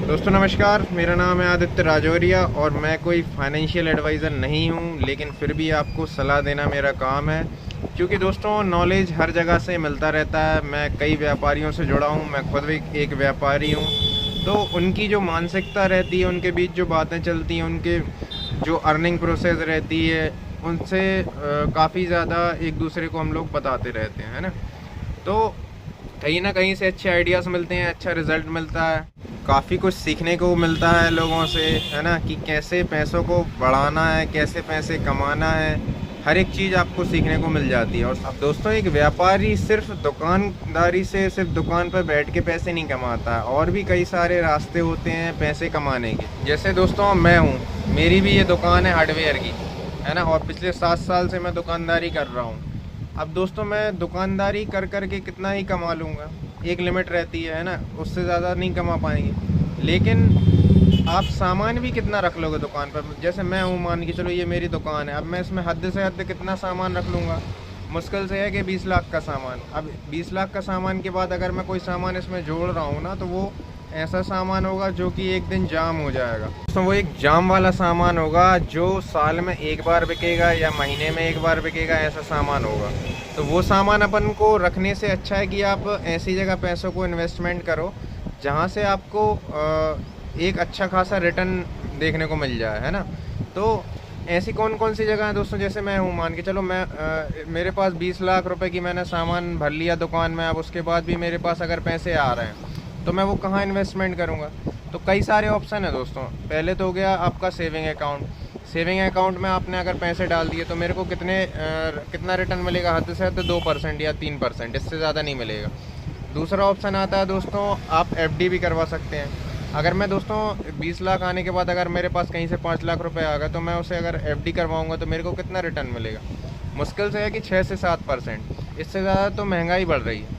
दोस्तों नमस्कार, मेरा नाम है आदित्य राजौरिया और मैं कोई फाइनेंशियल एडवाइज़र नहीं हूं, लेकिन फिर भी आपको सलाह देना मेरा काम है। क्योंकि दोस्तों नॉलेज हर जगह से मिलता रहता है। मैं कई व्यापारियों से जुड़ा हूं, मैं खुद भी एक व्यापारी हूं। तो उनकी जो मानसिकता रहती है, उनके बीच जो बातें चलती हैं, उनके जो अर्निंग प्रोसेस रहती है, उनसे काफ़ी ज़्यादा एक दूसरे को हम लोग बताते रहते हैं, है ना। तो कहीं ना कहीं से अच्छे आइडियाज़ मिलते हैं, अच्छा रिज़ल्ट मिलता है, काफ़ी कुछ सीखने को मिलता है लोगों से, है ना, कि कैसे पैसों को बढ़ाना है, कैसे पैसे कमाना है। हर एक चीज़ आपको सीखने को मिल जाती है। और अब दोस्तों एक व्यापारी सिर्फ दुकानदारी से, सिर्फ दुकान पर बैठ के पैसे नहीं कमाता है, और भी कई सारे रास्ते होते हैं पैसे कमाने के। जैसे दोस्तों मैं हूँ, मेरी भी ये दुकान है हार्डवेयर की, है ना, और पिछले 7 साल से मैं दुकानदारी कर रहा हूँ। अब दोस्तों मैं दुकानदारी कर कर के कितना ही कमा लूँगा, एक लिमिट रहती है ना, उससे ज़्यादा नहीं कमा पाएंगे। लेकिन आप सामान भी कितना रख लोगे दुकान पर। जैसे मैं हूँ, मान के चलो ये मेरी दुकान है, अब मैं इसमें हद से हद कितना सामान रख लूँगा। मुश्किल से है कि 20 लाख का सामान। अब 20 लाख का सामान के बाद अगर मैं कोई सामान इसमें जोड़ रहा हूँ ना, तो वो ऐसा सामान होगा जो कि एक दिन जाम हो जाएगा। तो वो एक जाम वाला सामान होगा जो साल में एक बार बिकेगा या महीने में एक बार बिकेगा, ऐसा सामान होगा। तो वो सामान अपन को रखने से अच्छा है कि आप ऐसी जगह पैसों को इन्वेस्टमेंट करो जहाँ से आपको एक अच्छा खासा रिटर्न देखने को मिल जाए, है ना। तो ऐसी कौन कौन सी जगह है दोस्तों, जैसे मैं हूँ, मान के चलो मैं मेरे पास 20 लाख रुपए की मैंने सामान भर लिया दुकान में। अब उसके बाद भी मेरे पास अगर पैसे आ रहे हैं तो मैं वो कहाँ इन्वेस्टमेंट करूँगा। तो कई सारे ऑप्शन है दोस्तों। पहले तो हो गया आपका सेविंग अकाउंट। सेविंग अकाउंट में आपने अगर पैसे डाल दिए तो मेरे को कितना रिटर्न मिलेगा, हद से हद 2% या 3%, इससे ज़्यादा नहीं मिलेगा। दूसरा ऑप्शन आता है दोस्तों, आप एफडी भी करवा सकते हैं। अगर मैं दोस्तों 20 लाख आने के बाद अगर मेरे पास कहीं से 5 लाख रुपए आ गए, तो मैं उसे अगर एफडी करवाऊंगा तो मेरे को कितना रिटर्न मिलेगा, मुश्किल से है कि 6 से 7%। इससे ज़्यादा तो महंगाई बढ़ रही है।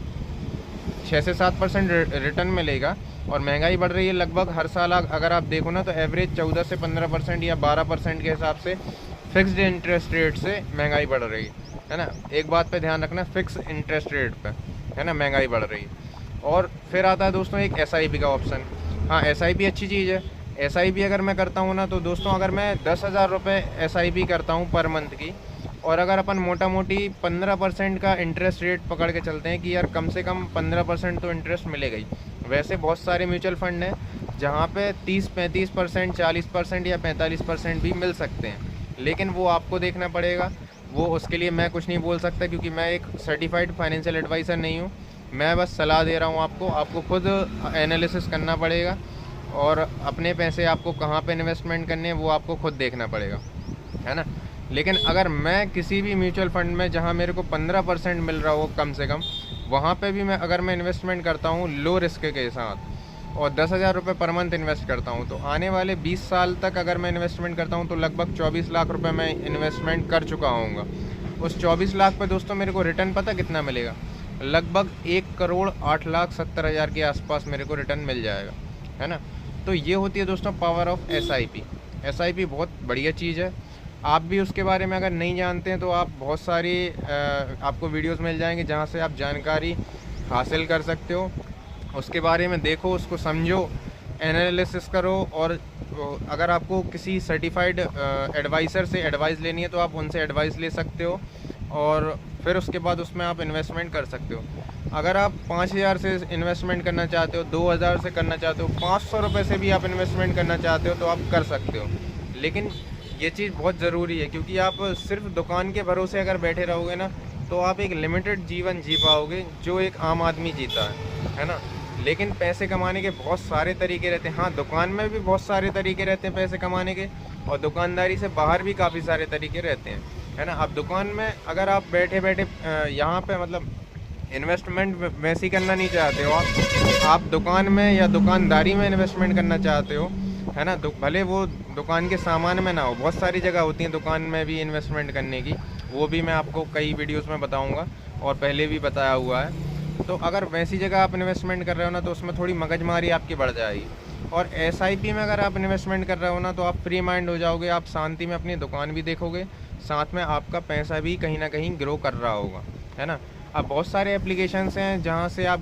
6 से 7% रिटर्न मिलेगा, और महंगाई बढ़ रही है लगभग हर साल। अगर आप देखो ना, तो एवरेज 14 से 15% या 12% के हिसाब से फिक्स्ड इंटरेस्ट रेट से महंगाई बढ़ रही है ना। एक बात पे ध्यान रखना, फिक्स इंटरेस्ट रेट पे, है ना, महंगाई बढ़ रही है। और फिर आता है दोस्तों एक एसआईपी का ऑप्शन। हाँ, एसआईपी अच्छी चीज़ है। एसआईपी अगर मैं करता हूँ ना, तो दोस्तों अगर मैं 10,000 रुपये एसआईपी करता हूँ पर मंथ की, और अगर अपन मोटा मोटी 15% का इंटरेस्ट रेट पकड़ के चलते हैं कि यार कम से कम 15% तो इंटरेस्ट मिलेगा ही। वैसे बहुत सारे म्यूचुअल फंड हैं जहाँ पे 30-35%, 40% या 45% भी मिल सकते हैं, लेकिन वो आपको देखना पड़ेगा। वो उसके लिए मैं कुछ नहीं बोल सकता, क्योंकि मैं एक सर्टिफाइड फाइनेंशियल एडवाइज़र नहीं हूँ। मैं बस सलाह दे रहा हूँ आपको खुद एनालिसिस करना पड़ेगा, और अपने पैसे आपको कहाँ पे इन्वेस्टमेंट करने हैं वो आपको खुद देखना पड़ेगा, है ना। लेकिन अगर मैं किसी भी म्यूचुअल फंड में जहाँ मेरे को 15% मिल रहा हो कम से कम, वहाँ पे भी अगर मैं इन्वेस्टमेंट करता हूँ लो रिस्क के साथ, और 10,000 रुपये पर मंथ इन्वेस्ट करता हूँ, तो आने वाले 20 साल तक अगर मैं इन्वेस्टमेंट करता हूँ तो लगभग 24 लाख रुपये मैं इन्वेस्टमेंट कर चुका हूँगा। उस 24 लाख पे दोस्तों मेरे को रिटर्न पता कितना मिलेगा, लगभग 1,08,70,000 के आसपास मेरे को रिटर्न मिल जाएगा, है ना। तो ये होती है दोस्तों पावर ऑफ एसआईपी। एसआईपी बहुत बढ़िया चीज़ है। आप भी उसके बारे में अगर नहीं जानते हैं तो आप बहुत सारी आपको वीडियोस मिल जाएंगे जहाँ से आप जानकारी हासिल कर सकते हो। उसके बारे में देखो, उसको समझो, एनालिसिस करो, और अगर आपको किसी सर्टिफाइड एडवाइज़र से एडवाइस लेनी है तो आप उनसे एडवाइस ले सकते हो, और फिर उसके बाद उसमें आप इन्वेस्टमेंट कर सकते हो। अगर आप 5,000 से इन्वेस्टमेंट करना चाहते हो, 2,000 से करना चाहते हो, 500 रुपये से भी आप इन्वेस्टमेंट करना चाहते हो तो आप कर सकते हो। लेकिन ये चीज़ बहुत ज़रूरी है, क्योंकि आप सिर्फ दुकान के भरोसे अगर बैठे रहोगे ना, तो आप एक लिमिटेड जीवन जी पाओगे जो एक आम आदमी जीता है ना। लेकिन पैसे कमाने के बहुत सारे तरीके रहते हैं। हाँ, दुकान में भी बहुत सारे तरीके रहते हैं पैसे कमाने के, और दुकानदारी से बाहर भी काफ़ी सारे तरीके रहते हैं, है ना। अब दुकान में अगर आप बैठे बैठे यहाँ पे मतलब इन्वेस्टमेंट वैसे करना नहीं चाहते हो, आप दुकान में या दुकानदारी में इन्वेस्टमेंट करना चाहते हो, है ना। भले वो दुकान के सामान में ना हो, बहुत सारी जगह होती हैं दुकान में भी इन्वेस्टमेंट करने की, वो भी मैं आपको कई वीडियोस में बताऊंगा और पहले भी बताया हुआ है। तो अगर वैसी जगह आप इन्वेस्टमेंट कर रहे हो ना, तो उसमें थोड़ी मगजमारी आपकी बढ़ जाएगी। और एसआईपी में अगर आप इन्वेस्टमेंट कर रहे हो ना, तो आप फ्री माइंड हो जाओगे, आप शांति में अपनी दुकान भी देखोगे, साथ में आपका पैसा भी कहीं ना कहीं ग्रो कर रहा होगा, है ना। अब बहुत सारे एप्लीकेशंस हैं जहाँ से आप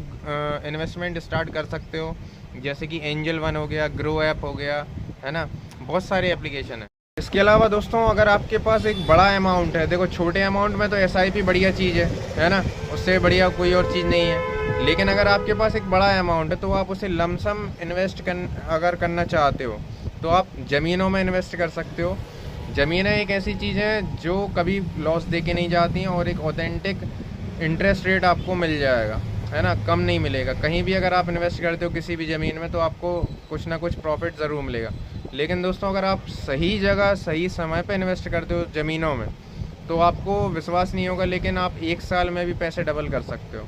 इन्वेस्टमेंट स्टार्ट कर सकते हो। जैसे कि एंजल वन हो गया, ग्रो ऐप हो गया, है ना, बहुत सारे एप्लीकेशन है। इसके अलावा दोस्तों अगर आपके पास एक बड़ा अमाउंट है, देखो छोटे अमाउंट में तो SIP बढ़िया चीज़ है ना, उससे बढ़िया कोई और चीज़ नहीं है। लेकिन अगर आपके पास एक बड़ा अमाउंट है तो आप उसे लमसम इन्वेस्ट अगर करना चाहते हो तो आप ज़मीनों में इन्वेस्ट कर सकते हो। ज़मीनें एक ऐसी चीज़ है जो कभी लॉस दे के नहीं जाती हैं और एक ऑथेंटिक इंटरेस्ट रेट आपको मिल जाएगा, है ना, कम नहीं मिलेगा। कहीं भी अगर आप इन्वेस्ट करते हो किसी भी ज़मीन में तो आपको कुछ ना कुछ प्रॉफिट ज़रूर मिलेगा। लेकिन दोस्तों अगर आप सही जगह सही समय पे इन्वेस्ट करते हो ज़मीनों में तो आपको विश्वास नहीं होगा, लेकिन आप 1 साल में भी पैसे डबल कर सकते हो।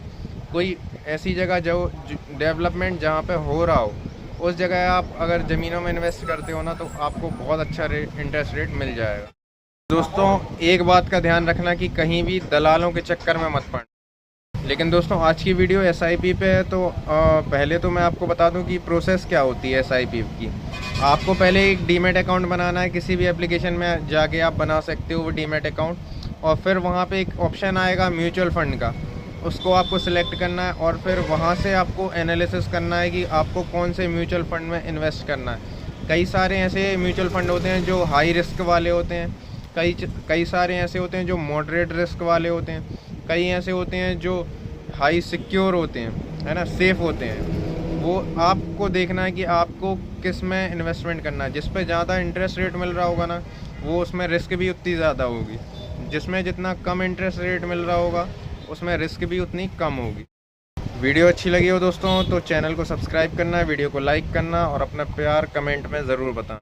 कोई ऐसी जगह जो डेवलपमेंट जहाँ पे हो रहा हो उस जगह आप अगर ज़मीनों में इन्वेस्ट करते हो ना तो आपको बहुत अच्छा इंटरेस्ट रेट मिल जाएगा। दोस्तों एक बात का ध्यान रखना कि कहीं भी दलालों के चक्कर में मत पड़ना। लेकिन दोस्तों आज की वीडियो SIP पे है तो पहले तो मैं आपको बता दूं कि प्रोसेस क्या होती है SIP की। आपको पहले एक डीमैट अकाउंट बनाना है, किसी भी एप्लीकेशन में जाके आप बना सकते हो वो डीमैट अकाउंट, और फिर वहाँ पे एक ऑप्शन आएगा म्यूचुअल फ़ंड का, उसको आपको सिलेक्ट करना है और फिर वहाँ से आपको एनालिसिस करना है कि आपको कौन से म्यूचुअल फ़ंड में इन्वेस्ट करना है। कई सारे ऐसे म्यूचुअल फ़ंड होते हैं जो हाई रिस्क वाले होते हैं, कई सारे ऐसे होते हैं जो मॉडरेट रिस्क वाले होते हैं, कई ऐसे होते हैं जो हाई सिक्योर होते हैं, है ना, सेफ़ होते हैं। वो आपको देखना है कि आपको किस में इन्वेस्टमेंट करना है। जिस पे ज़्यादा इंटरेस्ट रेट मिल रहा होगा ना वो उसमें रिस्क भी उतनी ज़्यादा होगी, जिसमें जितना कम इंटरेस्ट रेट मिल रहा होगा उसमें रिस्क भी उतनी कम होगी। वीडियो अच्छी लगी हो दोस्तों तो चैनल को सब्सक्राइब करना, वीडियो को लाइक करना और अपना प्यार कमेंट में ज़रूर बताना।